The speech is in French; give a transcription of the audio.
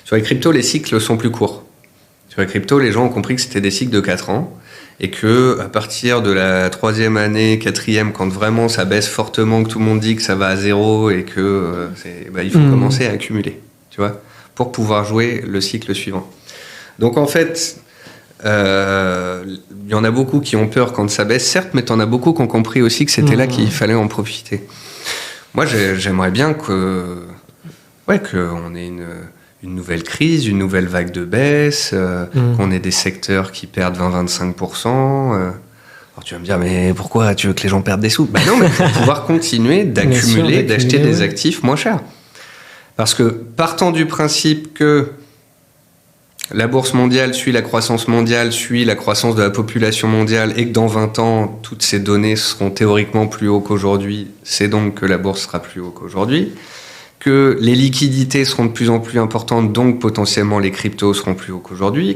Sur les cryptos, les cycles sont plus courts. Sur les cryptos, les gens ont compris que c'était des cycles de 4 ans et que à partir de la 3e année, 4e, quand vraiment ça baisse fortement, que tout le monde dit que ça va à zéro et que il faut commencer à accumuler, tu vois, pour pouvoir jouer le cycle suivant. Donc en fait, il y en a beaucoup qui ont peur quand ça baisse, certes, mais t'en as beaucoup qui ont compris aussi que c'était là qu'il fallait en profiter. Moi, j'aimerais bien qu'on ait une nouvelle crise, une nouvelle vague de baisse, qu'on ait des secteurs qui perdent 20-25%. Alors tu vas me dire, mais pourquoi tu veux que les gens perdent des sous ? Ben non, mais pour pouvoir continuer d'accumuler, d'acheter des actifs moins chers. Parce que partant du principe que la bourse mondiale suit la croissance mondiale, suit la croissance de la population mondiale, et que dans 20 ans, toutes ces données seront théoriquement plus hautes qu'aujourd'hui, c'est donc que la bourse sera plus haute qu'aujourd'hui, que les liquidités seront de plus en plus importantes, donc potentiellement les cryptos seront plus hauts qu'aujourd'hui,